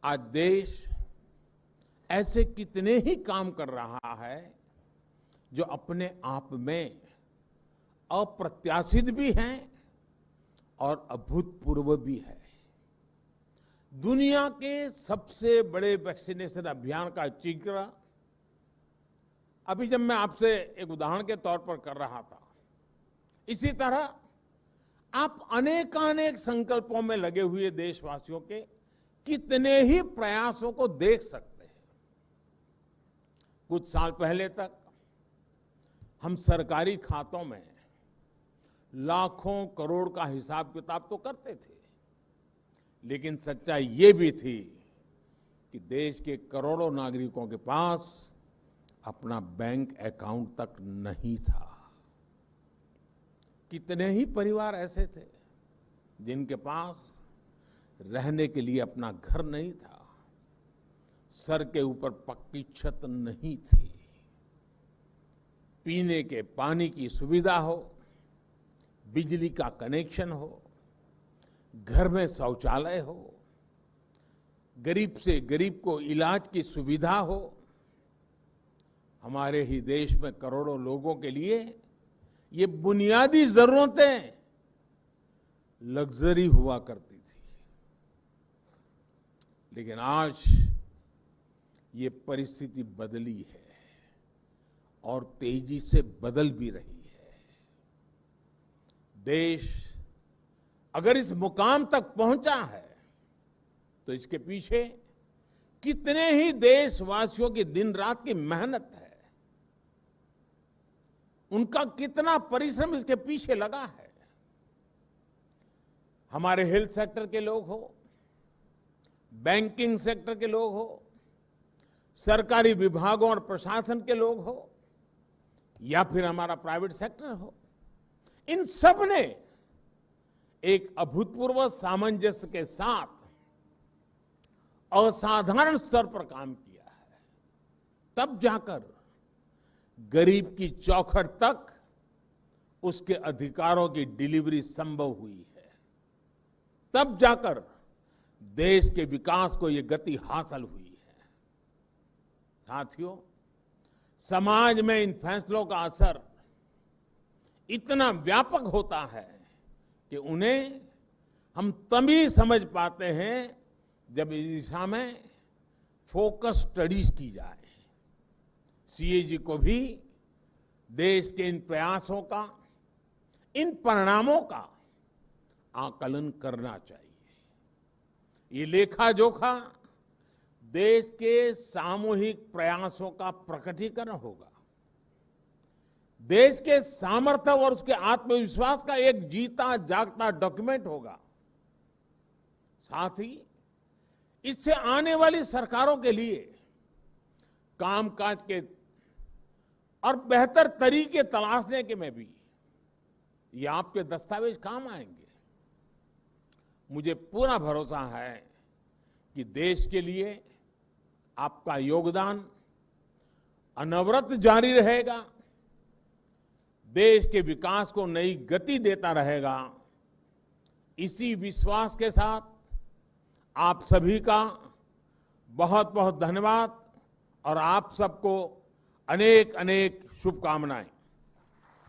आज देश ऐसे कितने ही काम कर रहा है जो अपने आप में अप्रत्याशित भी हैं और अभूतपूर्व भी है। दुनिया के सबसे बड़े वैक्सीनेशन अभियान का जिक्र अभी जब मैं आपसे एक उदाहरण के तौर पर कर रहा था, इसी तरह आप अनेकानेक संकल्पों में लगे हुए देशवासियों के कितने ही प्रयासों को देख सकते हैं। कुछ साल पहले तक हम सरकारी खातों में लाखों करोड़ का हिसाब किताब तो करते थे, लेकिन सच्चाई ये भी थी कि देश के करोड़ों नागरिकों के पास अपना बैंक अकाउंट तक नहीं था। कितने ही परिवार ऐसे थे जिनके पास रहने के लिए अपना घर नहीं था, सर के ऊपर पक्की छत नहीं थी, पीने के पानी की सुविधा हो, बिजली का कनेक्शन हो, घर में शौचालय हो, गरीब से गरीब को इलाज की सुविधा हो। हमारे ही देश में करोड़ों लोगों के लिए ये बुनियादी जरूरतें लग्जरी हुआ करती थी, लेकिन आज ये परिस्थिति बदली है और तेजी से बदल भी रही है। देश अगर इस मुकाम तक पहुंचा है तो इसके पीछे कितने ही देशवासियों की दिन रात की मेहनत है, उनका कितना परिश्रम इसके पीछे लगा है। हमारे हेल्थ सेक्टर के लोग हो, बैंकिंग सेक्टर के लोग हो, सरकारी विभागों और प्रशासन के लोग हो, या फिर हमारा प्राइवेट सेक्टर हो, इन सब ने एक अभूतपूर्व सामंजस्य के साथ असाधारण स्तर पर काम किया है। तब जाकर गरीब की चौखट तक उसके अधिकारों की डिलीवरी संभव हुई है। तब जाकर देश के विकास को ये गति हासिल हुई है। साथियों, समाज में इन फैसलों का असर इतना व्यापक होता है कि उन्हें हम तभी समझ पाते हैं जब इस दिशा में फोकस स्टडीज की जाए। सीएजी को भी देश के इन प्रयासों का, इन परिणामों का आकलन करना चाहिए। ये लेखा जोखा देश के सामूहिक प्रयासों का प्रकटीकरण होगा, देश के सामर्थ्य और उसके आत्मविश्वास का एक जीता जागता डॉक्यूमेंट होगा। साथ ही इससे आने वाली सरकारों के लिए कामकाज के और बेहतर तरीके तलाशने के में भी ये आपके दस्तावेज काम आएंगे। मुझे पूरा भरोसा है कि देश के लिए आपका योगदान अनवरत जारी रहेगा, देश के विकास को नई गति देता रहेगा। इसी विश्वास के साथ आप सभी का बहुत बहुत धन्यवाद और आप सबको अनेक अनेक शुभकामनाएं।